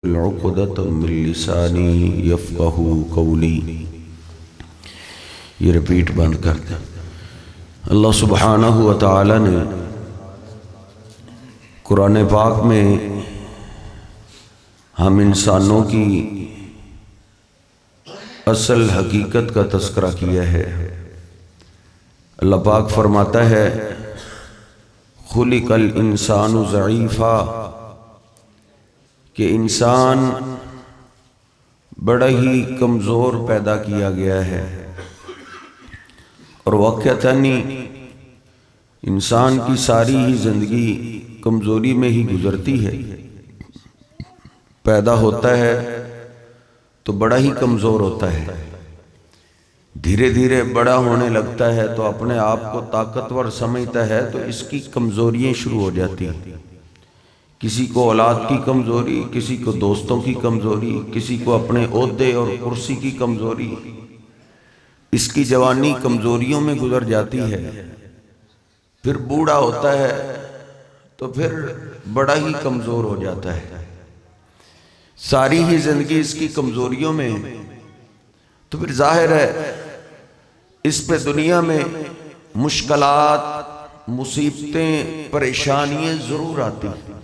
العقدۃ من لسانی یفقہوا قولی۔ یہ ریپیٹ بند کر دیں۔ اللہ سبحانہ و تعالی نے قرآن پاک میں ہم انسانوں کی اصل حقیقت کا تذکرہ کیا ہے۔ اللہ پاک فرماتا ہے خلق الانسان ضعیفا، کہ انسان بڑا ہی کمزور پیدا کیا گیا ہے، اور واقعتاً انسان کی ساری ہی زندگی کمزوری میں ہی گزرتی ہے۔ پیدا ہوتا ہے تو بڑا ہی کمزور ہوتا ہے، دھیرے دھیرے بڑا ہونے لگتا ہے تو اپنے آپ کو طاقتور سمجھتا ہے تو اس کی کمزوریاں شروع ہو جاتی ہیں۔ کسی کو اولاد کی کمزوری، کسی کو دوستوں کی کمزوری، کسی کو اپنے عہدے اور کرسی کی کمزوری۔ اس کی جوانی کمزوریوں میں گزر جاتی ہے، پھر بوڑھا ہوتا ہے تو پھر بڑا ہی کمزور ہو جاتا ہے، ساری ہی زندگی اس کی کمزوریوں میں، تو پھر ظاہر ہے اس پہ دنیا میں مشکلات، مصیبتیں، پریشانیاں ضرور آتی ہیں۔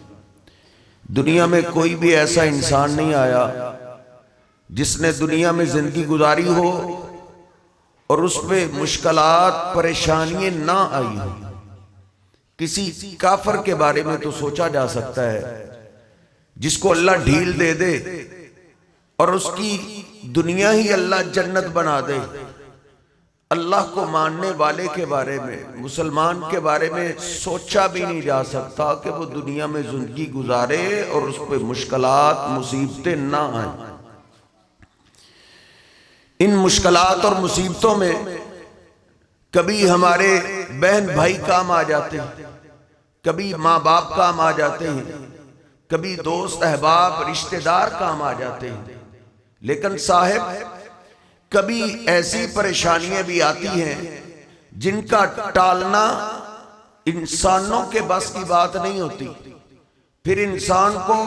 دنیا میں کوئی بھی ایسا انسان نہیں آیا جس نے دنیا میں زندگی گزاری ہو اور اس پہ مشکلات، پریشانیاں نہ آئی ہوں۔ کسی کافر کے بارے میں تو سوچا جا سکتا ہے جس کو اللہ ڈھیل دے دے اور اس کی دنیا ہی اللہ جنت بنا دے۔ اللہ کو ماننے والے کے بارے میں، مسلمان کے بارے میں سوچا بھی نہیں جا سکتا کہ وہ دنیا میں زندگی گزارے اور اس پہ مشکلات، مصیبتیں نہ آئیں۔ ان مشکلات اور مصیبتوں میں کبھی ہمارے بہن بھائی کام آ جاتے ہیں، کبھی ماں باپ کام آ جاتے ہیں، کبھی دوست احباب رشتہ دار کام آ جاتے ہیں، لیکن صاحب کبھی ایسی پریشانیاں بھی آتی ہیں جن کا ٹالنا انسانوں کے بس کی بات نہیں ہوتی، پھر انسان کو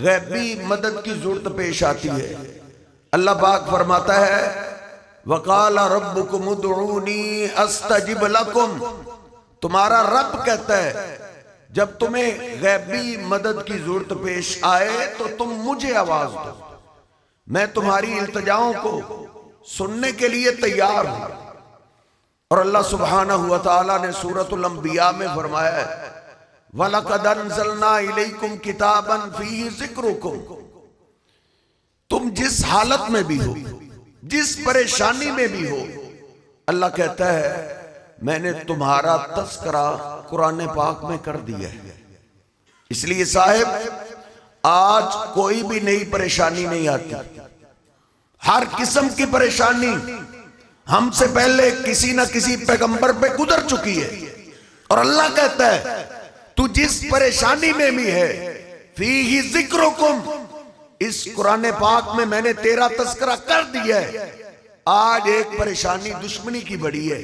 غیبی مدد کی ضرورت پیش آتی ہے۔ اللہ پاک فرماتا ہے وَقَالَ رَبُّكُمُ ادْعُونِي أَسْتَجِبْ لَكُمْ، تمہارا رب کہتا ہے جب تمہیں غیبی مدد کی ضرورت پیش آئے تو تم مجھے آواز دو، میں تمہاری التجاؤں کو سننے کے لیے تیار ہوں۔ اور اللہ سبحانہ وتعالی نے سورۃ الانبیاء میں فرمایا ہے وَلَقَدْ أَنزَلْنَا إِلَيْكُمْ كِتَابًا فِيهِ ذِكْرُكُمْ، تم جس حالت میں بھی ہو، جس پریشانی میں بھی ہو، اللہ کہتا ہے میں نے تمہارا تذکرہ قرآن پاک میں کر دیا ہے۔ اس لیے صاحب آج کوئی بھی نئی پریشانی نہیں آتی، ہر قسم کی پریشانی ہم سے پہلے کسی نہ کسی پیغمبر پہ گزر چکی ہے، اور اللہ کہتا ہے تو جس پریشانی میں بھی ہے فیہ ذکرکم، اس قرآن پاک میں نے تیرا تذکرہ کر دیا ہے۔ آج ایک پریشانی دشمنی کی بڑی ہے۔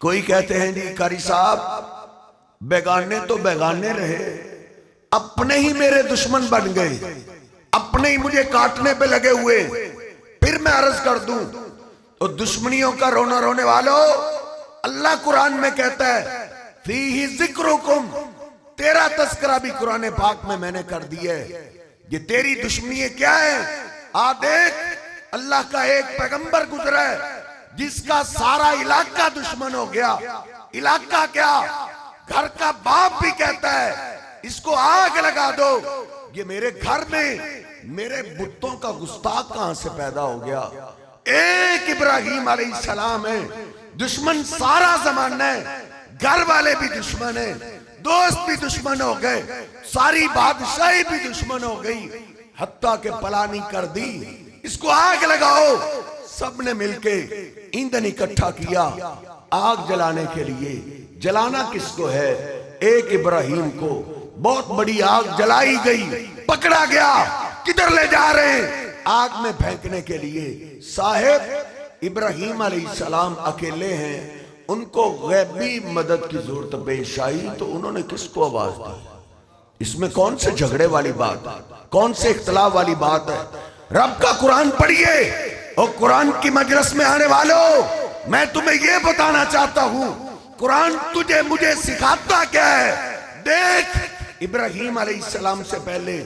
کوئی کہتے ہیں جی قاری صاحب بیگانے تو بیگانے رہے، اپنے ہی میرے دشمن بن گئے، اپنے ہی مجھے کاٹنے پہ لگے ہوئے۔ پھر میں عرض کر دوں تو دشمنیوں کا رونا رونے والوں، اللہ قرآن میں کہتا ہے فیہ ذکرکم، تیرا تذکرہ بھی قرآن پاک میں نے کر دیا ہے۔ یہ تیری دشمنی کیا ہے؟ دیکھ اللہ کا ایک پیغمبر گزرا ہے جس کا سارا علاقہ دشمن ہو گیا، علاقہ کیا گھر کا باپ بھی کہتا ہے اس کو آگ لگا دو، یہ میرے گھر میں میرے بتوں کا گستاخ کہاں سے پیدا ہو گیا۔ ایک ابراہیم علیہ السلام ہے، دشمن سارا زمانہ ہے، گھر والے بھی دشمن ہیں، دوست بھی دشمن ہو گئے، ساری بادشاہی بھی دشمن ہو گئی، حتیٰ کہ پلانی کر دی اس کو آگ لگاؤ۔ سب نے مل کے ایندھن اکٹھا کیا آگ جلانے کے لیے۔ جلانا کس کو ہے؟ ایک ابراہیم کو۔ بہت بڑی آگ جلائی گئی، پکڑا گیا، کدھر لے جا رہے ہیں؟ آگ میں پھینکنے کے لیے۔ صاحب ابراہیم علیہ السلام اکیلے ہیں، ان کو غیبی مدد کی ضرورت پیش آئی تو انہوں نے کس کو آواز دی؟ اس میں کون سے جھگڑے والی بات ہے؟ کون سے اختلاف والی بات ہے؟ رب کا قرآن پڑھیے، اور قرآن کی مجلس میں آنے والوں، میں تمہیں یہ بتانا چاہتا ہوں، قرآن تجھے مجھے سکھاتا کیا ہے؟ دیکھ، ابراہیم علیہ السلام سے پہلے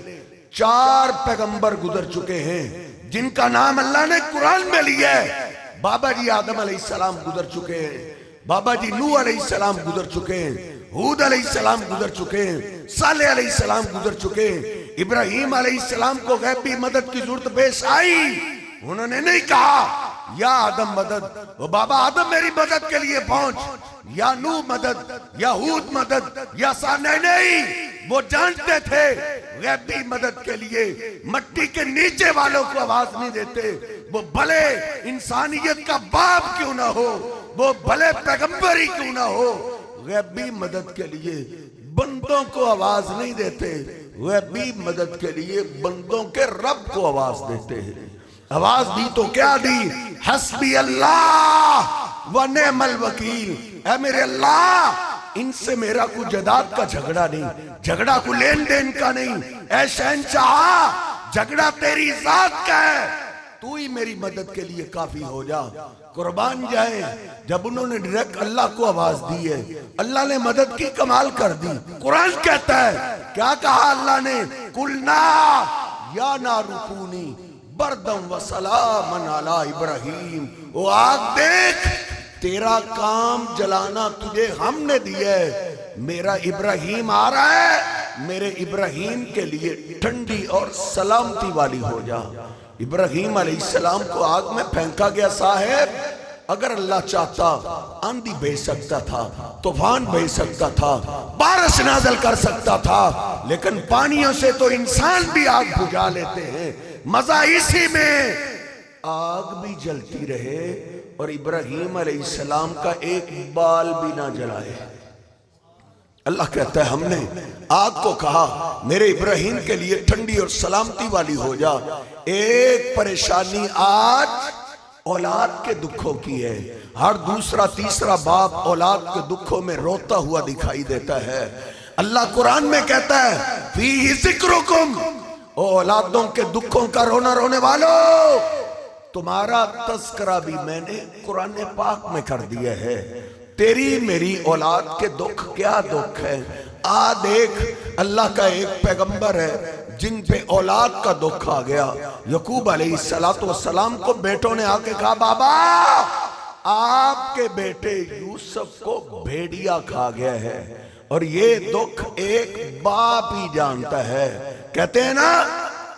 4 پیغمبر گزر چکے ہیں جن کا نام اللہ نے قرآن میں لیا ہے۔ بابا جی آدم علیہ السلام گزر چکے ہیں، بابا جی نوح علیہ السلام گزر چکے ہیں، ہود علیہ السلام گزر چکے ہیں، صالح علیہ السلام گزر چکے ہیں۔ ابراہیم علیہ السلام کو غیبی مدد کی ضرورت پیش آئی، انہوں نے نہیں کہا یا آدم مدد، وہ بابا آدم میری مدد کے لیے پہنچ، یا نوح مدد، یا ہود مدد، یا صالح، نہیں، وہ جانتے تھے غیبی مدد کے لیے مٹی کے نیچے والوں کو آواز نہیں دیتے، وہ بھلے انسانیت کا باپ کیوں نہ ہو، وہ بھلے پیغمبر ہی کیوں نہ ہو، غیبی مدد کے لیے بندوں کو آواز نہیں دیتے، غیبی مدد کے لیے بندوں کے رب کو آواز دیتے ہیں۔ آواز دی تو کیا دی؟ حسبی اللہ و نعم الوکیل، اے میرے اللہ، ان سے میرا کوئی جداد کا جھگڑا نہیں، جھگڑا کوئی لین دین کا نہیں، اے شہنشاہ، جھگڑا تیری ذات کا ہے، تو ہی میری مدد کے لیے کافی ہو جا۔ قربان جائیں، جب انہوں نے ڈائریکٹ اللہ کو آواز دی ہے، اللہ نے مدد کی کمال کر دی۔ قرآن کہتا ہے، کیا کہا اللہ نے؟ قُلْنَا یا نارُ کُونِی بَرْدًا وَسَلَامًا عَلَىٰ ابراہیم، وہ آگ دیکھ، تیرا کام جلانا تجھے ہم نے دیا ہے، میرا ابراہیم آ رہا ہے، میرے ابراہیم کے لیے ٹھنڈی اور سلامتی والی ہو جا۔ ابراہیم علیہ السلام کو آگ میں پھینکا گیا۔ صاحب، اگر اللہ چاہتا آندھی بھیج سکتا تھا، طوفان بھیج سکتا تھا، بارش نازل کر سکتا تھا، لیکن پانیوں سے تو انسان بھی آگ بجھا لیتے ہیں۔ مزہ اسی میں آگ بھی جلتی رہے اور ابراہیم علیہ السلام کا ایک بال بھی نہ جلائے۔ اللہ کہتا ہے، ہم نے آگ کو کہا میرے ابراہیم کے لیے ٹھنڈی اور سلامتی والی ہو جا۔ ایک پریشانی آج اولاد کے دکھوں کی ہے، ہر دوسرا تیسرا باپ اولاد کے دکھوں میں روتا ہوا دکھائی دیتا ہے۔ اللہ قرآن میں کہتا ہے، فیہ ذکرکم، او اولادوں کے دکھوں کا رونا رونے والو، تمہارا تذکرہ بھی میں نے قرآن پاک میں کر دیا ہے۔ تیری میری اولاد کے دکھ کیا دکھ ہے؟ دیکھ، اللہ کا ایک پیغمبر ہے جن پہ اولاد کا دکھ آ گیا۔ یعقوب علیہ السلام کو بیٹوں نے آ کے کہا، بابا آپ کے بیٹے یوسف کو بھیڑیا کھا گیا ہے، اور یہ دکھ ایک باپ ہی جانتا ہے۔ کہتے ہیں نا،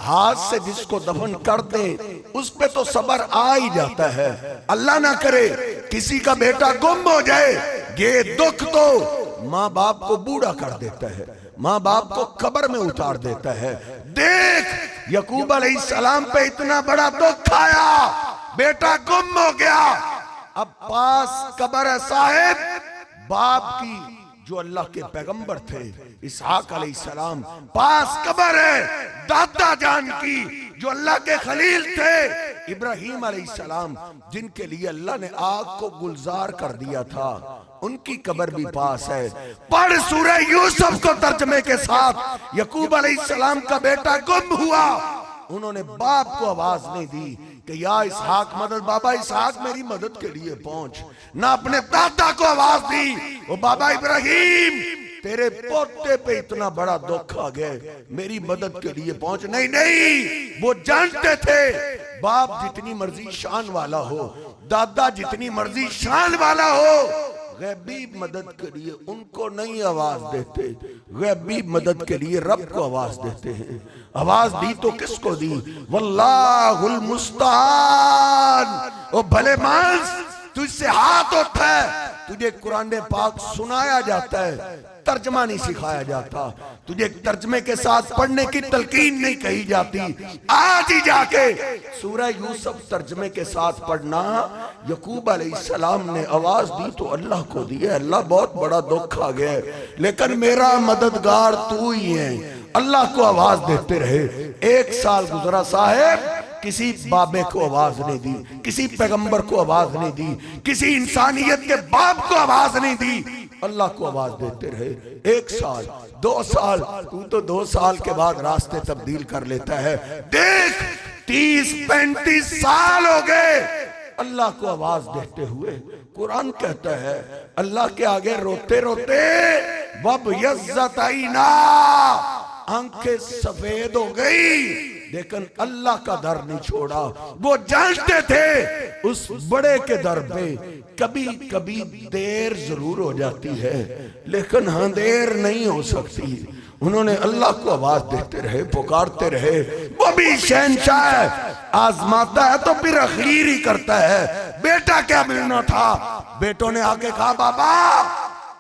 ہاتھ سے جس کو دفن کر دیں اس پہ تو صبر آ ہی جاتا ہے۔ اللہ نہ کرے کسی کا بیٹا گم ہو جائے، یہ دکھ تو ماں باپ کو بوڑھا کر دیتا ہے، ماں باپ کو قبر میں اتار دیتا ہے۔ دیکھ، یعقوب علیہ السلام پہ اتنا بڑا دکھ آیا، بیٹا گم ہو گیا، اب پاس قبر ہے صاحب باپ کی جو اللہ کے پیغمبر تھے، اسحاق علیہ السلام، پاس قبر ہے دادا جان کی جو اللہ کے خلیل تھے، ابراہیم علیہ السلام جن کے لیے اللہ نے آگ کو گلزار کر دیا تھا، ان کی قبر بھی پاس ہے۔ پڑھ سورہ یوسف کو ترجمے کے ساتھ، یعقوب علیہ السلام کا بیٹا گم ہوا، انہوں نے باپ کو آواز نہیں دی کہ یا اسحاق مدد، بابا اسحاق میری مدد کے لیے پہنچ، نہ اپنے دادا کو آواز دی، وہ بابا ابراہیم تیرے پوتے پہ اتنا بڑا دکھ آ گئے، میری مدد کے لیے پہنچ۔ نہیں، وہ جانتے تھے باپ جتنی مرضی شان والا ہو، دادا جتنی مرضی شان والا ہو، غیبی مدد کے لیے ان کو نہیں آواز دیتے، غیبی مدد کے لیے رب کو آواز دیتے ہیں۔ آواز دی تو کس کو دی؟ واللہ المستعان، او بھلے مانس تجھ سے ہاتھ اٹھا ہے، تجھے قرآن پاک سنایا جاتا ہے، ترجمہ نہیں سکھایا جاتا، تجھے ترجمے کے ساتھ پڑھنے کی تلقین نہیں کہی جاتی۔ آج ہی جا کے سورہ یوسف ترجمے کے ساتھ پڑھنا۔ یعقوب علیہ السلام نے آواز دی تو اللہ کو دی ہے، اللہ بہت بڑا دکھ آ گیا ہے، لیکن میرا مددگار تو ہی ہے۔ اللہ کو آواز دیتے رہے۔ 1 سال گزرا صاحب، کسی بابے کو آواز نہیں دی، کسی پیغمبر کو آواز نہیں دی، کسی انسانیت کے باپ کو آواز نہیں دی۔ اللہ کو آواز دیتے رہے. 1 سال 2 سال تو 2 سال کے بعد راستے تبدیل کر لیتا ہے. دیکھ 30-35 سال ہو گئے اللہ کو آواز دیتے ہوئے. قرآن کہتا ہے اللہ کے آگے روتے روتے وَبْيَضَّتْ عَيْنَاهُ آنکھیں سفید ہو گئی لیکن اللہ کا در نہیں چھوڑا. وہ جانتے تھے اس بڑے کے در پہ کبھی کبھی دیر ضرور ہو جاتی ہے لیکن ہاں دیر نہیں ہو سکتی. انہوں نے اللہ کو آواز دیتے رہے, پکارتے رہے. وہ بھی شہنشاہ ہے, آزماتا ہے تو پھر اخیر ہی کرتا ہے. بیٹا کیا ملنا تھا, بیٹوں نے آگے کہا بابا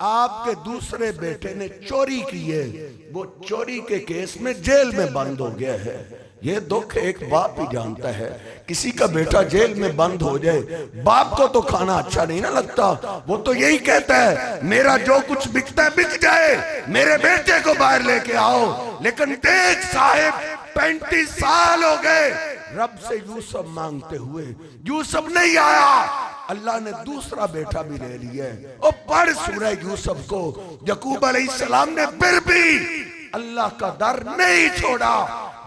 آپ کے دوسرے بیٹے نے چوری کی ہے, وہ چوری کے کیس میں جیل میں بند ہو گیا ہے. یہ دکھ ایک باپ ہی جانتا ہے. کسی کا بیٹا جیل میں بند ہو جائے باپ کو تو کھانا اچھا نہیں نہ لگتا. وہ تو یہی کہتا ہے میرا جو کچھ بکتا ہے بک جائے, میرے بیٹے کو باہر لے کے آؤ. لیکن دیکھ صاحب 35 سال ہو گئے رب سے یوسف مانگتے ہوئے, یوسف نہیں آیا. اللہ نے دوسرا بیٹا بھی لے لیا ہے. اور پڑھ سورہ یوسف کو. یعقوب علیہ السلام نے پھر بھی اللہ کا در نہیں چھوڑا.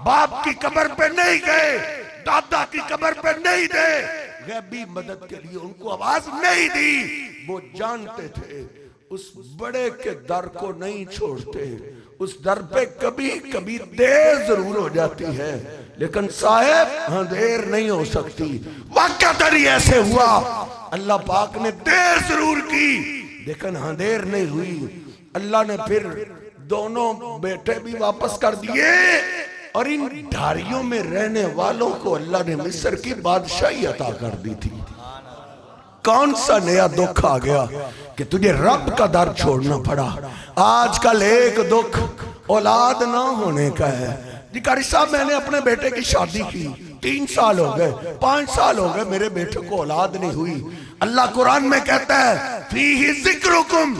باپ کی قبر پہ نہیں گئے, دادا کی قبر پہ نہیں گئے, غیبی مدد کے لیے ان کو آواز نہیں دی. وہ جانتے تھے اس بڑے کے در کو نہیں چھوڑتے. اس در پہ کبھی کبھی دیر ضرور ہو جاتی ہے لیکن صاحب ہاں دیر نہیں ہو سکتی. واقعہ ہی ایسے ہوا, اللہ پاک نے دیر ضرور کی لیکن ہاں دیر نہیں ہوئی. اللہ نے پھر دونوں بیٹے بھی واپس کر دیے اور ان ڈھاریوں میں رہنے والوں کو اللہ نے مصر کی بادشاہی عطا کر دی تھی. کون سا نیا دکھ آ گیا کہ تجھے رب کا در چھوڑنا پڑا. آج کل ایک دکھ اولاد نہ ہونے کا ہے. جی قاری صاحب میں نے اپنے بیٹے کی شادی کی, 3 سال ہو گئے, 5 سال ہو گئے, میرے بیٹے کو اولاد نہیں ہوئی. اللہ قرآن میں کہتا ہے فیہ ذکرکم,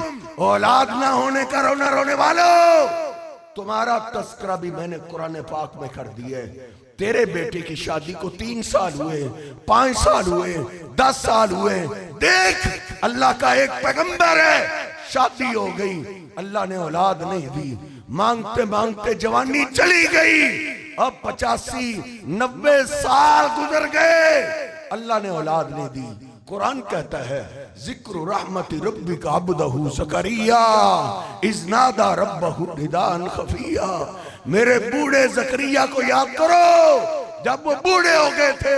اولاد نہ ہونے کا رونا رونے والو, تمہارا تذکرہ بھی میں نے قرآن پاک میں کر دیا ہے. تیرے بیٹے کی شادی کو 3 سال ہوئے, 5 سال ہوئے, 10 سال ہوئے. دیکھ اللہ کا ایک پیغمبر ہے, شادی ہو گئی, اللہ نے اولاد نہیں دی. مانگتے مانگتے جوانی چلی گئی, اب 85-90 سال گزر گئے, اللہ نے اولاد نہیں دی. قرآن کہتا ہے ذکر رحمت ربک عبدہ زکریا اذ نادى ربہ نداء خفیا. میرے بوڑھے زکریا کو یاد کرو, جب وہ بوڑھے ہو گئے تھے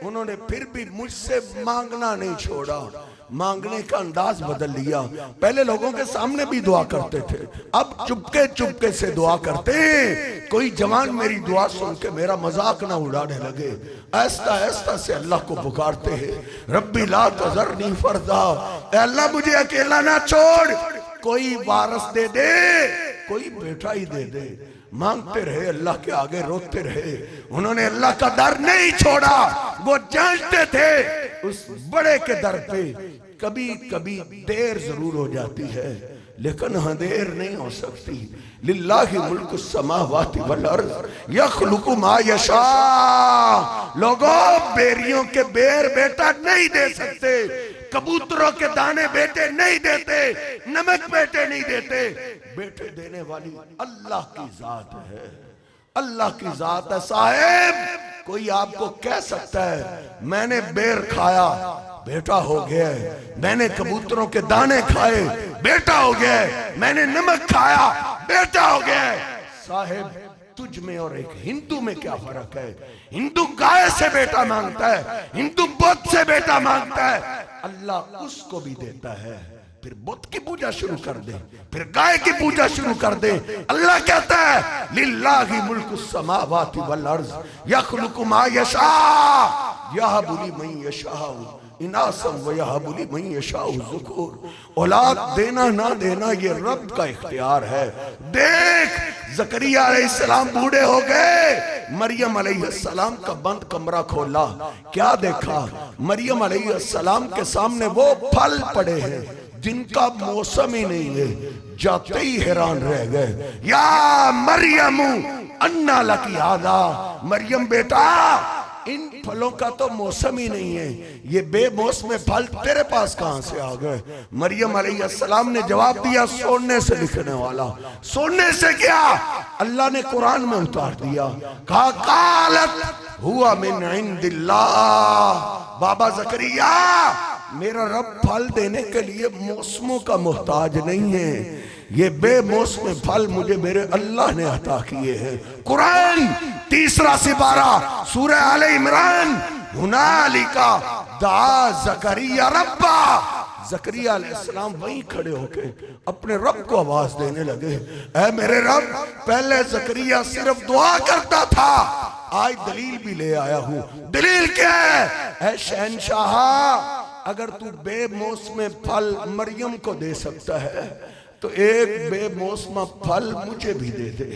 انہوں نے پھر بھی مجھ سے مانگنا نہیں چھوڑا. مانگنے کا انداز بدل لیا. پہلے لوگوں کے سامنے بھی دعا کرتے تھے, اب چپکے چپکے سے دعا کرتے ہیں. کوئی جوان میری دعا سن کے میرا مذاق نہ اڑانے لگے, ایستا ایستا سے اللہ کو پکارتے ہیں ربی لا تذرنی فردا, اے اللہ مجھے اکیلا نہ چھوڑ, کوئی وارث دے دے, کوئی بیٹا ہی دے دے. مانگتے رہے, اللہ کے آگے روتے رہے. انہوں نے اللہ کا در نہیں چھوڑا. وہ جانتے تھے اس بڑے کے در پہ کبھی کبھی دیر ضرور ہو جاتی ہے لیکن ہاں دیر نہیں ہو سکتی. للہ ملک السماوات والارض یخلق ما یشاء. لوگوں بیریوں کے بیر بیٹا نہیں دے سکتے, کبوتروں کے دانے بیٹے نہیں دیتے, نمک بیٹے نہیں دیتے. بیٹے دینے والی اللہ کی ذات ہے, اللہ کی ذات ہے. صاحب کوئی آپ کو کہہ سکتا ہے میں نے بیر کھایا بیٹا ہو گیا ہے, میں نے کبوتروں کے دانے کھائے بیٹا ہو گیا ہے, میں نے نمک کھایا بیٹا ہو گیا ہے. صاحب تجھ میں اور ایک ہندو میں کیا فرق ہے؟ ہندو گائے سے بیٹا مانگتا ہے, ہندو بت سے بیٹا مانگتا ہے. اللہ اس کو بھی دیتا ہے. پھر بت کی پوجا شروع کر دے, پھر گائے کی پوجا شروع کر دے. اللہ کہتا ہے للہ ملک السماوات والارض یخلق ما یشاء یہب لمن یشاء اناسا ویہب لمن یشاء الذکور. اولاد دینا نہ دینا یہ رب کا اختیار ہے. دیکھ زکریا علیہ السلام بوڑھے ہو گئے, مریم علیہ السلام کا بند کمرہ کھولا, کیا دیکھا؟ مریم علیہ السلام کے سامنے وہ پھل پڑے ہیں جن کا موسم ہی نہیں ہے. جاتے ہی حیران رہ گئے. یا مریم انا لکی ھذا, مریم بیٹا ان پھلوں کا تو موسم ہی نہیں ہے، یہ بے موسم پھل تیرے پاس کہاں سے آ گئے؟ مریم علیہ السلام نے جواب دیا، سونے سے لکھنے والا۔ سونے سے کیا؟ اللہ نے قرآن میں اتار دیا، کہا قالت ہوا من عند اللہ۔ بابا زکریا، میرا رب پھل دینے کے لیے موسموں کا محتاج نہیں ہے، یہ بے موسم پھل مجھے میرے اللہ نے عطا کیے ہیں۔ قرآن تیسرا سپارہ سورہ آل عمران، ہنالک دعا زکریا ربا۔ زکریا علیہ السلام وہیں کھڑے ہو کے اپنے رب کو آواز دینے لگے، اے میرے رب، پہلے زکریا صرف دعا کرتا تھا، آج دلیل بھی لے آیا ہوں۔ دلیل کیا ہے؟ اے شہنشاہ، اگر تو بے موسم پھل مریم کو دے سکتا ہے تو ایک بے موسم پھل مجھے بھی دے دے۔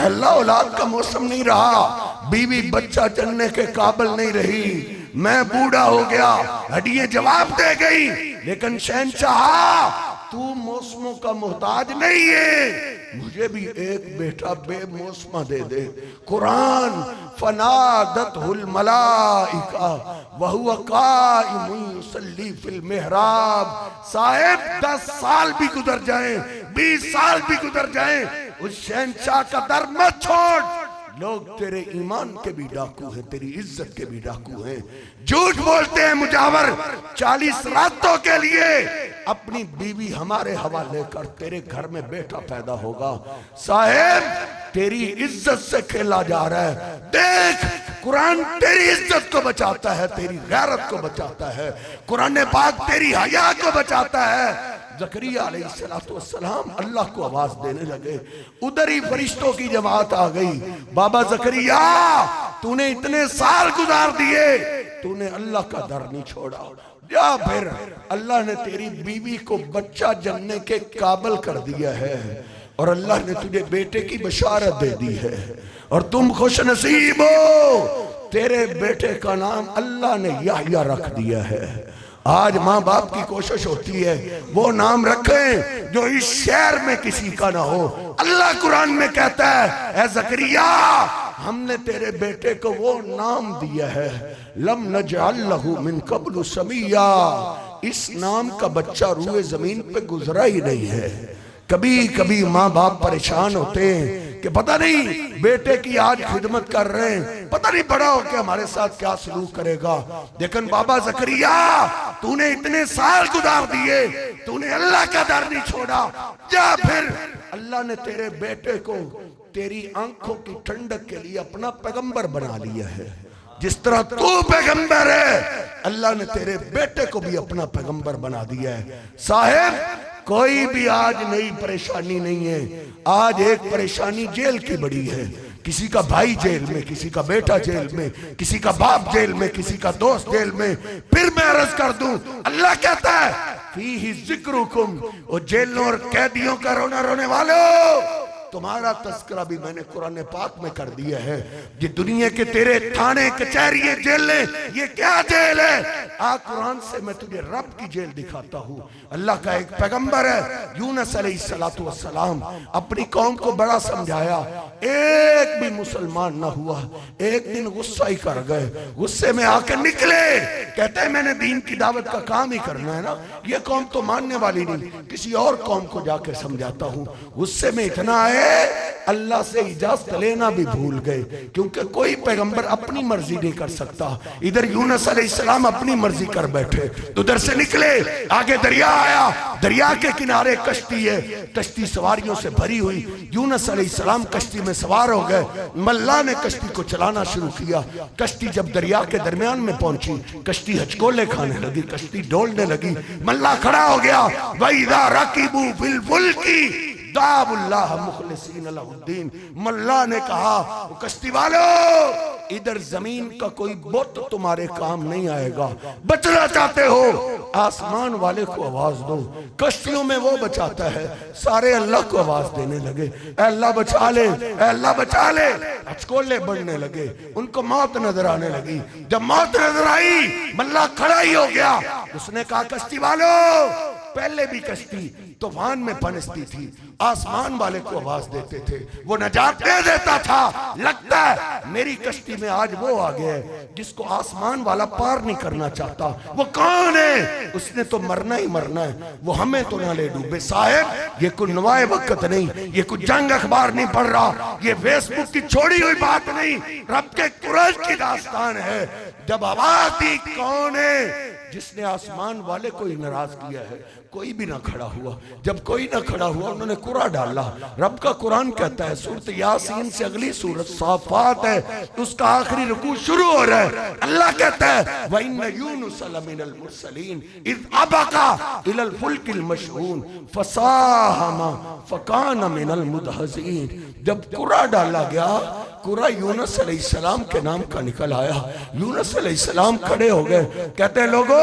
اللہ اولاد کا موسم نہیں رہا، بیوی بچہ جننے کے قابل نہیں رہی، میں بوڑھا ہو گیا، ہڈیاں جواب دے گئی، لیکن شہنشاہ تو موسموں کا محتاج نہیں ہے، مجھے بھی ایک بیٹا بے موسمہ دے دے۔ قرآن فنادتہ الملائکہ وہو قائم یصلی فی المحراب۔ صاحب 10 سال بھی گزر جائیں، 20 سال بھی گزر جائیں، اس شہنشاہ کا در مت چھوڑ۔ لوگ تیرے ایمان کے بھی ڈاکو ہیں، تیری عزت کے بھی ڈاکو ہیں، جھوٹ بولتے ہیں مجاور 40 راتوں کے لیے اپنی بیوی ہمارے حوالے کر، تیرے گھر میں بیٹا پیدا ہوگا۔ صاحب تیری عزت سے کھیلا جا رہا ہے، دیکھ قرآن تیری عزت کو بچاتا ہے، تیری غیرت کو بچاتا ہے، قرآن پاک تیری حیا کو بچاتا ہے۔ زکریا علیہ السلام اللہ کو آواز دینے لگے، ادھر ہی فرشتوں کی جماعت آ گئی، بابا زکریا تو نے اتنے سال گزار دیے، تو نے اللہ کا در نہیں چھوڑا، یا پھر اللہ نے تیری بیوی کو بچہ جننے کے قابل کر دیا ہے، اور اللہ نے تجھے بیٹے کی بشارت دے دی ہے، اور تم خوش نصیب ہو، تیرے بیٹے کا نام اللہ نے یحییٰ رکھ دیا ہے۔ آج ماں باپ کی کوشش ہوتی ہے وہ نام رکھیں جو اس شہر میں کسی کا نہ ہو۔ اللہ قرآن میں کہتا ہے، اے زکریا ہم نے تیرے بیٹے کو وہ نام دیا ہے، لم نجعل لہ من قبل سمیہ، اس نام کا بچہ روئے زمین پہ گزرا ہی نہیں ہے۔ کبھی کبھی ماں باپ پریشان ہوتے ہیں کہ پتہ نہیں بیٹے کی آج خدمت کر رہے ہیں، پتہ نہیں بڑا ہو کے ہمارے ساتھ کیا سلوک کرے گا، لیکن بابا زکریا تو نے اتنے سال گزار دیے، تو نے اللہ کا در نہیں چھوڑا، یا پھر اللہ نے تیرے بیٹے کو تیری آنکھوں کی ٹھنڈک کے لیے اپنا پیغمبر بنا لیا ہے۔ جس طرح تو پیغمبر ہے، اللہ نے تیرے بیٹے کو بھی اپنا پیغمبر بنا دیا ہے۔ صاحب کوئی بھی آج نئی پریشانی نہیں ہے، آج ایک پریشانی جیل کی بڑی ہے، کسی کا بھائی جیل میں، کسی کا بیٹا جیل میں، کسی کا باپ جیل میں، کسی کا دوست جیل میں۔ پھر میں عرض کر دوں، اللہ کہتا ہے فیہ ذکرکم، وہ جیلوں اور قیدیوں کا رونا رونے والوں، تمہارا تذکرہ بھی میں نے قرآن پاک میں کر دیا ہے۔ یہ دنیا کے تیرے تھانے کچہری جیلیں، یہ کیا جیل ہے؟ آ قرآن سے میں تجھے رب کی جیل دکھاتا ہوں۔ اللہ کا ایک پیغمبر ہے یونس علیہ السلام، اپنی قوم کو بڑا سمجھایا، ایک بھی مسلمان نہ ہوا، ایک دن غصہ ہی کر گئے، غصے میں آ کے نکلے، کہتے ہیں میں نے دین کی دعوت کا کام ہی کرنا ہے نا، یہ قوم تو ماننے والی نہیں، کسی اور قوم کو جا کے سمجھاتا ہوں۔ غصے میں اتنا آئے اللہ سے اجازت لینا بھی بھول گئے، کیونکہ کوئی پیغمبر اپنی مرضی نہیں کر سکتا۔ ادھر یونس علیہ السلام اپنی مرضی کر بیٹھے، ادھر سے نکلے، آگے دریا آیا، دریا کے کنارے کشتی ہے، کشتی سواریوں سے بھری ہوئی، یونس علیہ السلام کشتی میں سوار ہو گئے، ملا نے کشتی کو چلانا شروع کیا، کشتی جب دریا کے درمیان میں پہنچی، کشتی ہچکولے کھانے لگی، کشتی ڈولنے لگی، ملا کھڑا ہو گیا، وَإِذَا رَكِبُوا فِي الْفُلْكِ دعوا اللہ مخلصین لہ الدین۔ ملا نے کہا کشتی والو ادھر زمین کا کوئی بت تمہارے کام نہیں آئے گا، بچنا چاہتے ہو آسمان والے کو آواز دو، کشتیوں میں وہ بچاتا ہے۔ سارے اللہ کو آواز دینے لگے، اے اللہ بچا لے، اے اللہ بچا لے، ہچکولے بڑھنے لگے، ان کو موت نظر آنے لگی۔ جب موت نظر آئی ملا کھڑا ہی ہو گیا، اس نے کہا کشتی والو پہلے بھی کشتی طوفان میں پنستی تھی، آسمان والے کو آواز دیتے تھے، وہ نجات دے دیتا تھا۔ لگتا ہے میری کشتی میں آج وہ آ گیا ہے جس کو آسمان والا پار نہیں کرنا چاہتا۔ وہ کون ہے؟ اس نے تو مرنا ہی مرنا ہے، وہ ہمیں تو نہ لے ڈوبے۔ صاحب یہ کوئی نوائے وقت نہیں، یہ کوئی جنگ اخبار نہیں پڑھ رہا، یہ فیس بک کی چھوڑی ہوئی بات نہیں، رب کے قرآن کی داستان ہے۔ جب آواز دی، کون ہے جس نے آسمان والے کو ہی ناراض کیا ہے؟ کوئی بھی نہ کھڑا ہوا۔ جب کوئی نہ کھڑا ہوا انہوں نے قرآن ڈالا۔ رب کا قرآن کہتا ہے، سورۃ یاسین سے اگلی سورت صافات ہے، اس کا آخری رکوع شروع ہو رہا ہے، اللہ کہتا ہے وَإِنَّ يُونُسَ لَمِنَ الْمُرْسَلِينَ اِذْ أَبَقَ إِلَى الْفُلْكِ الْمَشْحُونِ فَسَاهَمَ فَكَانَ مِنَ الْمُدْحَضِينَ۔ جب قرآن ڈالا گیا، قرآن یونس علیہ السلام کے نام کا نکل آیا۔ یونس علیہ السلام کھڑے ہو گئے، کہتے ہیں لوگو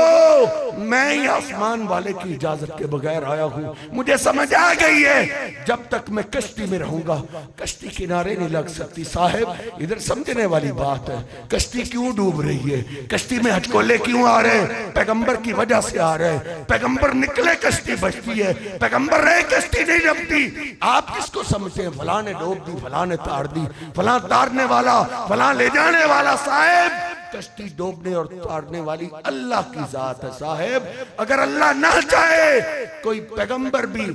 میں ہی آسمان والے کی اجازت کے بغیر آیا ہوں، مجھے سمجھ آ گئی ہے جب تک میں کشتی میں رہوں گا کشتی کنارے نہیں لگ سکتی۔ صاحب ادھر سمجھنے والی بات ہے، کشتی کیوں ڈوب رہی ہے؟ کشتی میں ہچکولے کیوں آ رہے ہیں؟ پیغمبر کی وجہ سے آ رہے ہیں۔ پیغمبر نکلے کشتی بچتی ہے، پیغمبر رہے کشتی نہیں ڈوبتی۔ آپ کس کو سمجھتے ہیں؟ فلاں نے ڈوب دی، فلاں نے تار دی، فلاں تارنے والا، فلاں لے جانے والا۔ صاحب کشتی ڈوبنے اور تارنے والی اللہ کی ذات ہے۔ صاحب اگر اللہ نہ چاہے کوئی پیغمبر بھی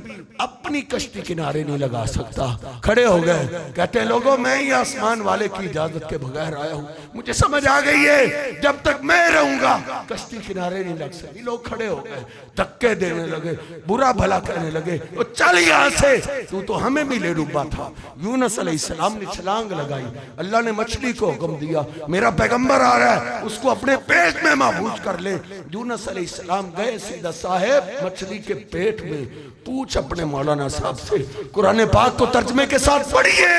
اپنی کشتی کنارے نہیں لگا سکتا۔ کھڑے ہو گئے، کہتے ہیں لوگوں میں ہی آسمان والے کی اجازت کے بغیر آیا ہوں، مجھے سمجھ آ گئی ہے جب تک میں رہوں گا کشتی کنارے نہیں لگ سکتی۔ لوگ کھڑے ہو گئے، دھکے دینے لگے، برا بھلا کہنے لگے، وہ چل یہاں سے، تو ہمیں بھی لے ڈوبا تھا۔ یونس علیہ السلام نے چھلانگ لگائی، اللہ نے مچھلی کو حکم دیا میرا پیغمبر آ رہا ہے، اس کو اپنے پیٹ میں محفوظ کر لے۔ یونس علیہ السلام گئے سیدھا صاحب مچھلی کے پیٹ میں۔ پوچھ اپنے مولانا صاحب سے، قرآن پاک کو ترجمے کے ساتھ پڑھیے،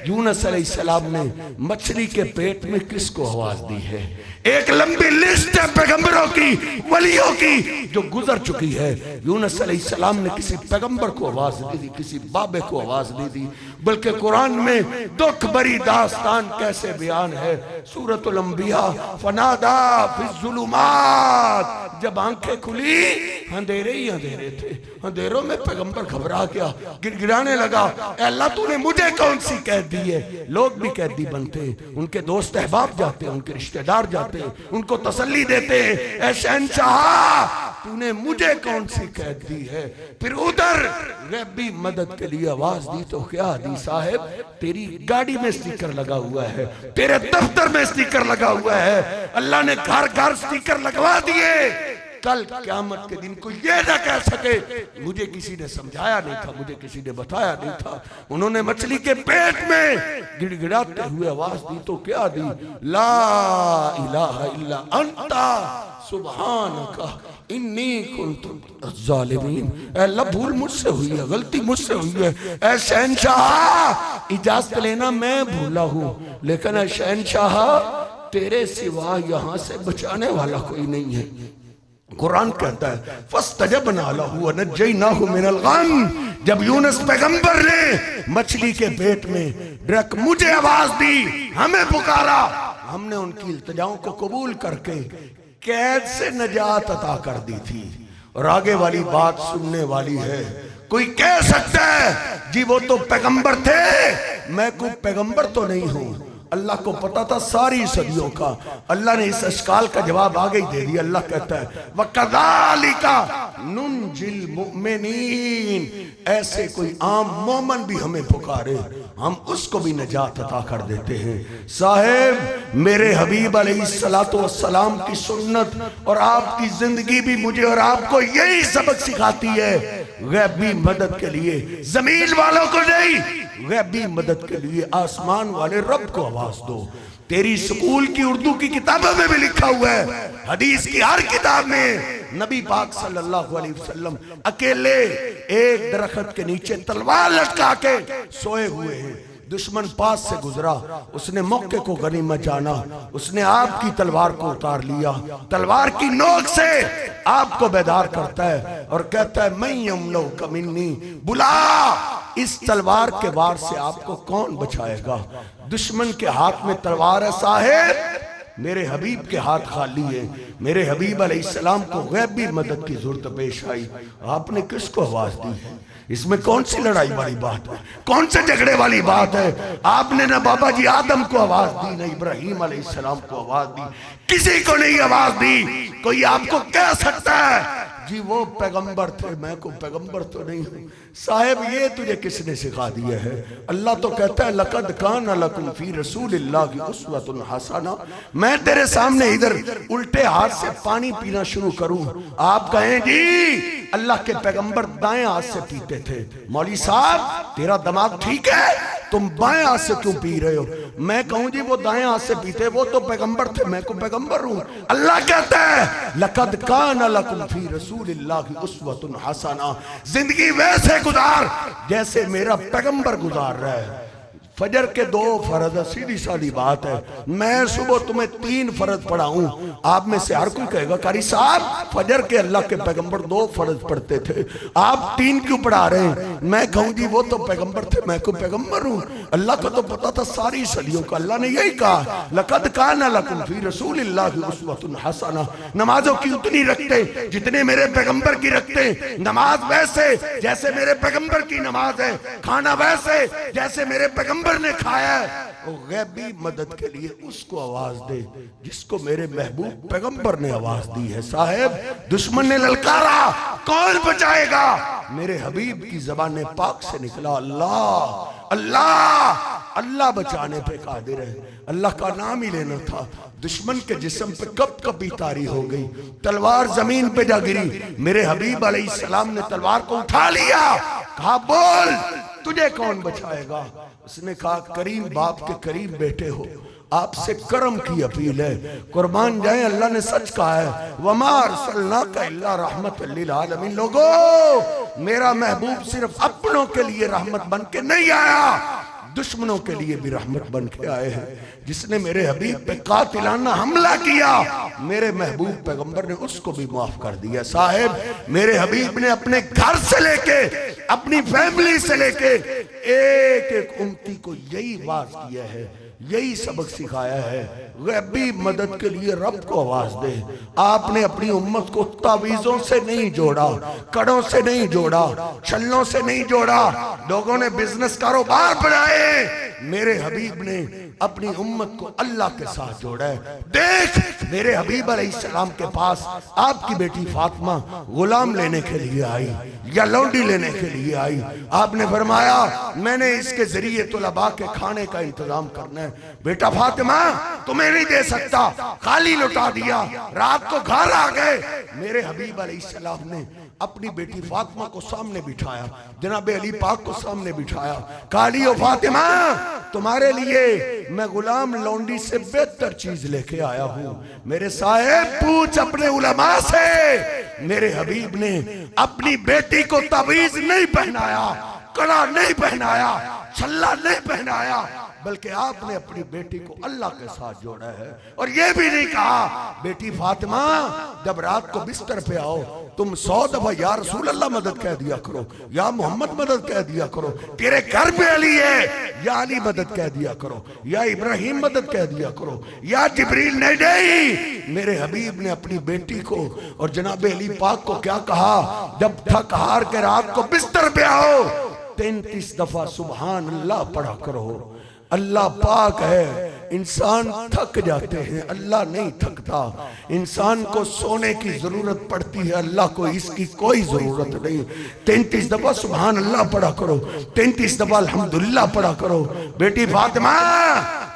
یونس علیہ السلام نے مچھلی کے پیٹ میں کس کو آواز دی ہے؟ ایک لمبی لسٹ ہے پیغمبروں کی، ولیوں کی جو گزر چکی ہے۔ یونس علیہ السلام نے کسی پیغمبر کو آواز دی دی، کسی بابے کو آواز دی دی، بلکہ قرآن میں دکھ بری داستان کیسے بیان ہے۔ سورۃ الانبیاء، فنادا فی الظلمات، جب آنکھیں کھلی اندھیرے ہی اندھیرے تھے، اندھیروں میں پیغمبر گھبرا گیا، گر گرانے لگا، اے اللہ تو نے مجھے کون سی قید دی ہے؟ لوگ بھی قیدی بنتے ہیں، ان کے دوست احباب جاتے ہیں، ان کے رشتہ دار جاتے ہیں، ان کو تسلی دیتے ہیں، اے شہنشاہ تو نے مجھے کون سی قید دی ہے؟ پھر ادھر غیبی مدد کے لیے آواز دی تو کیا دی؟ صاحب تیری گاڑی میں سٹیکر لگا ہوا ہے، تیرے دفتر میں سٹیکر لگا ہوا ہے، اللہ نے گھر گھر سٹیکر لگوا دیے۔ کل قیامت کے دن کو یہ نہ کہہ سکے مجھے کسی نے سمجھایا نہیں تھا، مجھے کسی نے بتایا نہیں تھا۔ انہوں نے مچھلی کے پیٹ میں گڑ گڑاتے ہوئے آواز دی تو کیا دی؟ لا الہ الا انت سبحانک انی کنت الظالمین۔ اے اللہ بھول مجھ سے ہوئی ہے، غلطی مجھ سے ہوئی ہے، اے شہنشاہ اجازت لینا میں بھولا ہوں، لیکن اے شہنشاہ تیرے سوا یہاں سے بچانے والا کوئی نہیں ہے۔ قرآن کہتا ہے فَاسْتَجَبْنَا لَهُ وَنَجَّيْنَاهُ مِنَ الْغَمِّ، جب یونس پیغمبر نے مچھلی کے پیٹ میں ڈرک مجھے آواز دی، ہمیں پکارا، ہم نے ان کی التجاؤں کو قبول کر کے قید سے نجات عطا کر دی تھی۔ اور آگے والی بات سننے والی ہے، کوئی کہہ سکتا ہے جی وہ تو پیغمبر تھے، میں کوئی پیغمبر تو نہیں ہوں۔ اللہ کو پتا تھا ساری صدیوں کا، اللہ نے اس اشکال کا جواب آگے ہی دے دیا۔ اللہ کہتا ہے وَكَذَلِكَ نُنْجِ الْمُؤْمِنِينَ، ایسے کوئی عام مومن بھی ہمیں پکارے ہم اس کو بھی نجات عطا کر دیتے ہیں۔ صاحب میرے حبیب علیہ السلام کی سنت اور آپ کی زندگی بھی مجھے اور آپ کو یہی سبق سکھاتی ہے، غیبی مدد کے لیے زمین والوں کو نہیں، غیبی مدد کے لیے آسمان والے رب کو آواز دو۔ تیری سکول کی اردو کی کتابوں میں بھی لکھا ہوا ہے، حدیث کی ہر کتاب میں نبی پاک صلی اللہ علیہ وسلم اکیلے ایک درخت کے نیچے تلوار لٹکا کے سوئے ہوئے ہیں۔ دشمن پاس سے گزرا، اس نے موقع کو غنیمت جانا، اس نے آپ کی تلوار کو اتار لیا، تلوار کی نوک سے آپ کو بیدار کرتا ہے اور کہتا ہے میں یمنعک منی، بلا اس تلوار کے وار سے آپ کو کون بچائے گا؟ دشمن کے ہاتھ میں تلوار ہے صاحب، میرے حبیب کے ہاتھ خالی ہیں. میرے حبیب علیہ السلام کو غیبی مدد کی ضرورت پیش آئی. آپ نے کس کو آواز دی ہے؟ اس میں کون سی لڑائی والی بات ہے؟ کون سے جھگڑے والی بات ہے؟ آپ نے نہ بابا جی آدم کو آواز دی، نہ ابراہیم علیہ السلام کو آواز دی، کسی کو نہیں آواز دی. کوئی آپ کو کہہ سکتا ہے جی وہ پیغمبر تھے، میں کو پیغمبر تو نہیں ہوں؟ صاحب یہ تجھے کس نے سکھا دیا ہے؟ اللہ تو کہتا ہے لَقَدْ كَانَ لَكُمْ فِي رَسُولِ اللَّهِ أُسْوَةٌ حَسَنَةٌ. میں تیرے سامنے ادھر الٹے ہاتھ سے پانی پینا شروع کروں، آپ کہیں جی اللہ کے پیغمبر دائیں ہاتھ سے پیتے تھے. مولوی صاحب تیرا دماغ ٹھیک ہے؟ تم بائیں ہاتھ سے کیوں پی رہے ہو؟ میں کہوں جی وہ دائیں ہاتھ سے پیتے، وہ تو پیغمبر تھے، میں کو پیغمبر ہوں. اللہ کہتا ہے لَقَدْ كَانَ لَكُمْ فِي رَسُولِ اللَّهِ أُسْوَةٌ حَسَنَةٌ. زندگی ویسے گزار جیسے میرا پیغمبر گزار رہا ہے. فجر کے 2 فرض ہے، سیدھی سادی بات ہے. میں صبح تمہیں 3 فرض پڑھاؤں، آپ میں سے ہر کوئی کہے گا قاری صاحب فجر کے اللہ کے پیغمبر 2 فرض پڑھتے تھے، آپ 3 کیوں پڑھا رہے ہیں؟ میں کہوں جی وہ تو پیغمبر تھے، میں کو پیغمبر ہوں. اللہ کو تو پتا تھا ساری صدیوں کا. اللہ نے یہی کہا لَقَدْ كَانَ لَكُمْ فِي رَسُولِ اللَّهِ أُسْوَةٌ حَسَنَةٌ. نمازوں کی اتنی رکھتے جتنے میرے پیغمبر کی رکھتے، نماز ویسے جیسے میرے پیغمبر کی نماز ہے، کھانا ویسے جیسے میرے پیغمبر نے کھایا ہے. وہ غیبی مدد کے لیے اس کو آواز دے جس کو میرے محبوب پیغمبر نے آواز دی ہے. صاحب دشمن نے للکارا، کون بچائے گا؟ میرے حبیب کی زبان پاک سے نکلا اللہ اللہ. اللہ بچانے پہ قادر ہے. اللہ کا نام ہی لینا تھا. دشمن کے جسم پہ کب کبھی تاری ہو گئی، تلوار زمین پہ جا گری. میرے حبیب علیہ السلام نے تلوار کو اٹھا لیا، کہا بول تجھے کون بچائے گا؟ اس نے کہا کریم باپ کے قریب بیٹے ہو، آپ سے کرم کی اپیل ہے. قربان جائیں اللہ نے سچ کہا ہے وَمَا أَرْسَلْنَاكَ إِلَّا رَحْمَةً لِّلْعَالَمِينَ. لوگو میرا محبوب صرف اپنوں کے لیے رحمت بن کے نہیں آیا، دشمنوں کے لیے بھی رحمت بن کے آئے ہیں. جس نے میرے حبیب پہ قاتلانہ حملہ کیا، میرے محبوب پیغمبر نے اس کو بھی معاف کر دیا. صاحب میرے حبیب نے اپنے گھر سے لے کے اپنی فیملی سے لے کے ایک ایک امتی کو یہی واز کیا ہے، یہی سبق سکھایا ہے. غیبی مدد کے لیے رب کو آواز دے. آپ نے اپنی امت کو تعویذوں سے نہیں جوڑا، کڑوں سے نہیں جوڑا، چھلوں سے نہیں جوڑا. لوگوں نے بزنس کاروبار بنائے، میرے حبیب نے اپنی امت کو اللہ کے ساتھ جوڑا ہے. دیکھ میرے حبیب علیہ السلام کے پاس آپ کی بیٹی فاطمہ غلام لینے کے لیے آئی یا لونڈی لینے کے لیے آئی. آپ نے فرمایا میں نے اس کے ذریعے طلباء کے کھانے کا انتظام کرنا ہے. بیٹا فاطمہ تمہیں نہیں دے سکتا، خالی لٹا دیا. رات کو گھر آ گئے، میرے حبیب علیہ السلام نے اپنی بیٹی فاطمہ کو سامنے بٹھایا، جناب علی پاک کو سامنے بٹھایا. کالیو فاطمہ تمہارے لیے میں غلام لونڈی سے بہتر چیز لے کے آیا ہوں. میرے صاحب پوچھ اپنے علماء سے، میرے حبیب نے اپنی بیٹی کو تعویذ نہیں پہنایا، کڑا نہیں پہنایا، چھلا نہیں پہنایا، بلکہ آپ نے اپنی بیٹی کو اللہ کے ساتھ جوڑا ہے. اور یہ بھی نہیں کہا بیٹی فاطمہ جب رات کو بستر پہ آؤ تم 100 دفعہ یا رسول اللہ مدد کہہ دیا کرو، یا محمد مدد کہہ دیا کرو. تیرے گھر پہ علی ہے، یا علی مدد کہہ دیا کرو، یا ابراہیم مدد کہہ دیا کرو، یا جبریل. نہیں، میرے حبیب نے اپنی بیٹی کو اور جناب علی پاک کو کیا کہا؟ جب تھک ہار کے رات کو بستر پہ آؤ 33 دفعہ سبحان اللہ پڑھا کرو. اللہ پاک ہے، انسان تھک جاتے ہیں، اللہ نہیں تھکتا. انسان کو سونے کی ضرورت پڑتی ہے، اللہ کو اس کی کوئی ضرورت نہیں. 33 دفعہ سبحان اللہ پڑھا کرو، 33 دفعہ الحمدللہ پڑھا کرو. بیٹی فاطمہ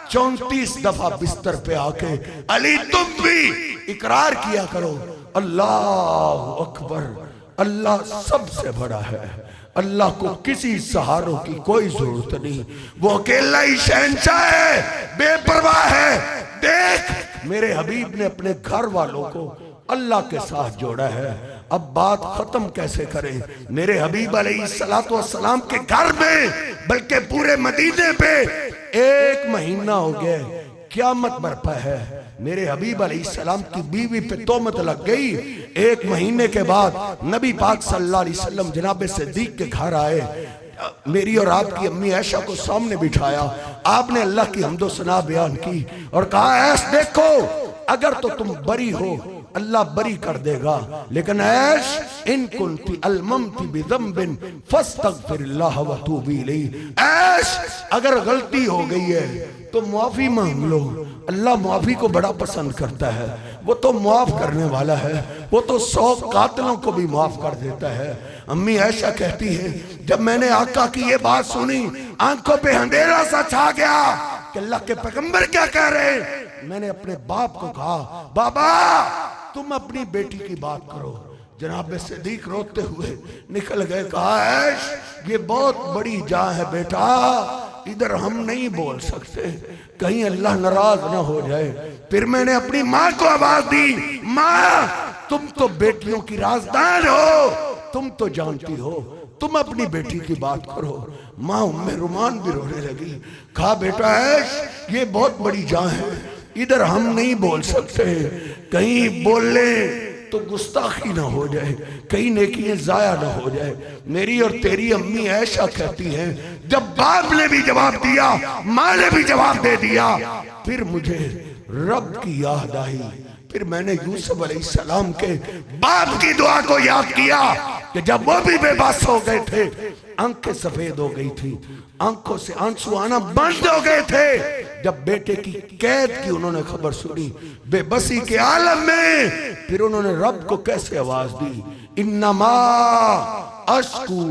34 دفعہ بستر پہ آ کے علی تم بھی اقرار کیا کرو اللہ اکبر، اللہ سب سے بڑا ہے. اللہ کو کسی سہاروں کی کوئی ضرورت نہیں، وہ اکیلا ہی شہنشاہ ہے، بے پرواہ ہے. دیکھ میرے حبیب نے اپنے گھر والوں کو اللہ کے ساتھ جوڑا ہے. اب بات ختم کیسے کریں؟ میرے حبیب علیہ السلام کے گھر میں بلکہ پورے مدینے پہ 1 مہینہ ہو گئے، قیامت برپا ہے. میرے حبیب علیہ السلام کی بیوی پہ تہمت لگ گئی. 1 مہینے کے بعد نبی پاک صلی اللہ علیہ وسلم جناب صدیق کے گھر آئے. میری اور آپ کی امی عائشہ کو سامنے بٹھایا، آپ نے اللہ کی حمد و ثنا بیان کی اور کہا عائش دیکھو اگر تو تم بری ہو اللہ بری کر دے گا، لیکن عائش ان کنتی الممتی بذنب فاستغفر اللہ وتوبی الیہ، عائش اگر غلطی ہو گئی ہے تو معافی مانگ لو، اللہ معافی کو بڑا پسند کرتا ہے، وہ تو معاف کرنے والا ہے، وہ تو 100 قاتلوں کو بھی معاف کر دیتا ہے۔ امی عائشہ کہتی ہے جب میں نے آقا کی یہ بات سنی آنکھوں پہ اندھیرا سا چھا گیا کہ اللہ کے پیغمبر کیا کہہ رہے ہیں، میں نے اپنے باپ کو کہا بابا تم اپنی بیٹی کی بات کرو۔ جناب صدیق روتے ہوئے نکل گئے، کہا عائش یہ بہت بڑی جا ہے بیٹا، ادھر ہم نہیں بول سکتے کہیں اللہ ناراض نہ ہو جائے۔ پھر میں نے اپنی ماں کو آواز دی، ماں تم تو بیٹیوں کی رازدار ہو، تم تو جانتی ہو، تم اپنی بیٹی کی بات کرو۔ ماں ام رومان بھی رونے لگی، کہا بیٹا عائش یہ بہت بڑی جان ہے، ادھر ہم نہیں بول سکتے، کہیں بول لیں تو گستاخی نہ ہو جائے، کہیں نیکیاں ضائع نہ ہو جائے۔ میری اور تیری امی عائشہ کہتی ہیں جب باپ نے بھی جواب دیا ماں نے بھی جواب دے دیا، پھر مجھے رب کی یاد آئی، پھر میں نے یوسف علیہ السلام کے باپ کی دعا کو یاد کیا کہ جب وہ بھی بے بس ہو گئے تھے، آنکھیں سفید ہو گئی تھی، آنکھوں سے آنسو آنا بند ہو گئے تھے، جب بیٹے کی قید کی انہوں نے خبر سنی بے بسی کے عالم میں، پھر انہوں نے رب کو کیسے آواز دی، انما اشکو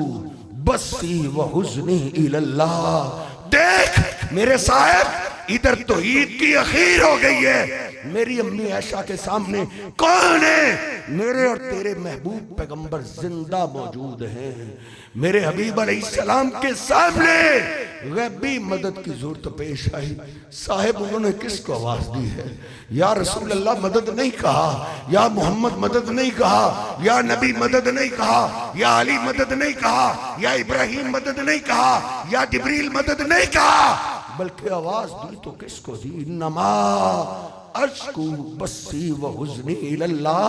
بسی و حزنی الاللہ۔ دیکھ میرے صاحب ادھر تو عید کی اخیر ہو گئی ہے، میری امی عائشہ کے سامنے کون ہے؟ میرے اور تیرے محبوب پیغمبر زندہ موجود ہیں، میرے حبیب علیہ السلام کے سامنے غیبی مدد کی ضرورت پیش آئی۔ صاحب انہوں نے کس کو آواز دی ہے؟ یا رسول اللہ مدد نہیں کہا، یا محمد مدد نہیں کہا، یا نبی مدد نہیں کہا، یا علی مدد نہیں کہا، یا ابراہیم مدد نہیں کہا، یا جبریل مدد نہیں کہا، بلکہ آواز دی تو کس کو دی؟ انما اشکو بسی و حزنی الاللہ۔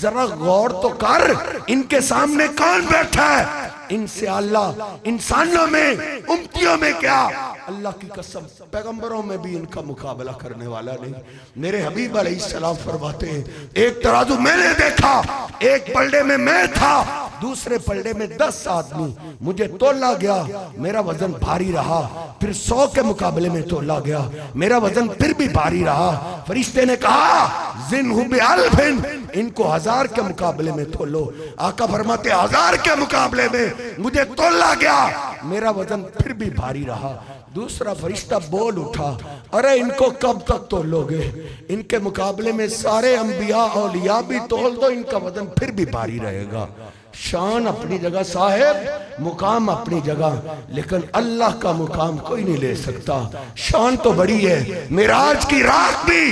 ذرا غور تو کر ان کے سامنے کون بیٹھا ہے؟ ان سے اللہ انسانوں میں امتیوں میں کیا، اللہ کی قسم پیغمبروں میں بھی ان کا مقابلہ کرنے والا نہیں۔ میرے حبیب علیہ السلام فرماتے ہیں ایک ترازو میں نے دیکھا، ایک پلڑے میں میں تھا، دوسرے پلڑے میں 10 آدمی، مجھے تولا گیا میرا وزن بھاری رہا، پھر 100 کے مقابلے میں تولا گیا میرا وزن پھر بھی بھاری رہا۔ فرشتے نے کہا زنہ بِأَلْفٍ، ان کو 1000 کے مقابلے میں تولو۔ آقا فرماتے 1000 کے مقابلے میں مجھے تولا گیا میرا وزن پھر بھی بھاری رہا۔ دوسرا فرشتہ بول اٹھا ارے ان کو کب تک تولو گے، ان کے مقابلے میں سارے انبیاء اولیاء بھی تول دو، ان کا وزن پھر بھی بھاری رہے گا۔ شان اپنی جگہ صاحب، مقام اپنی جگہ، لیکن اللہ کا مقام کوئی نہیں لے سکتا۔ شان تو بڑی ہے، معراج کی رات بھی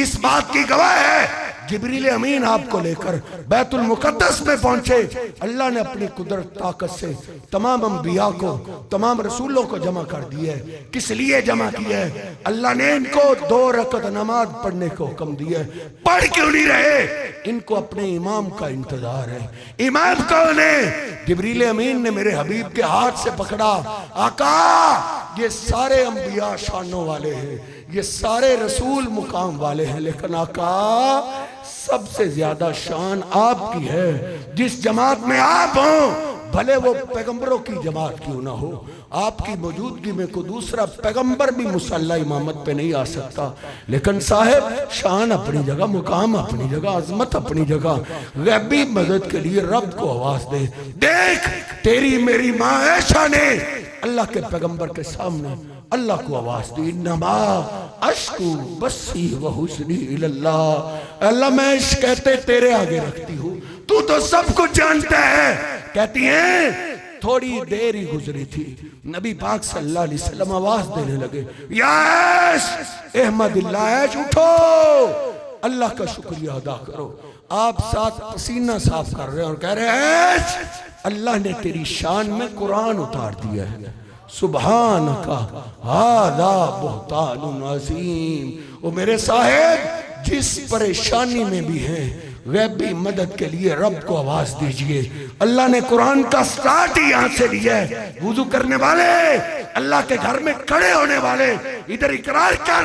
اس بات کی گواہ ہے، جبریل امین آپ کو لے کر بیت المقدس میں پہنچے، اللہ نے اپنی قدرت طاقت سے تمام انبیاء کو، تمام رسولوں کو جمع کر دیا ہے۔ کس لیے جمع کیا ہے؟ اللہ نے ان کو 2 رکعت نماز پڑھنے کو حکم دیا ہے۔ پڑھ کیوں نہیں رہے؟ ان کو اپنے امام کا انتظار ہے۔ امام کون ہے؟ جبریل امین نے میرے حبیب کے ہاتھ سے پکڑا، آقا یہ سارے انبیاء شانوں والے ہیں، یہ سارے رسول مقام والے ہیں، لیکن آقا سب سے زیادہ شان آپ کی ہے۔ جس جماعت میں آپ ہوں بھلے وہ پیغمبروں کی جماعت کیوں نہ ہو، آپ کی موجودگی میں کوئی دوسرا پیغمبر بھی مصلی امامت پہ نہیں آ سکتا، لیکن صاحب شان اپنی جگہ، مقام اپنی جگہ، عظمت اپنی جگہ۔ غیبی مدد کے لیے رب کو آواز دے۔ دیکھ تیری میری ماں عائشہ نے اللہ کے پیغمبر کے سامنے اللہ کو آواز دی، انما اشکو بسی و حزنی الاللہ، اللہ میں عشق کہتے تیرے آگے رکھتی ہوں، تو سب کچھ جانتا ہے۔ کہتی ہیں تھوڑی دیر ہی گزری تھی، نبی پاک صلی اللہ علیہ وسلم آواز دینے لگے، یا عائش احمد اللہ، عائش اٹھو اللہ کا شکریہ ادا کرو۔ آپ ساتھ پسینہ صاف کر رہے ہیں اور کہہ رہے ہیں عائش اللہ نے تیری شان میں قرآن اتار دیا ہے، سبحانکا ھذا بہتان عظیم۔ وہ میرے صاحب جس پریشانی میں بھی ہیں غیبی مدد کے لیے رب کو آواز دیجئے. اللہ نے قرآن کا سٹارٹ ہی یہاں سے لیا ہے. وضو کرنے والے، اللہ کے گھر میں کھڑے ہونے والے، ادھر اقرار کر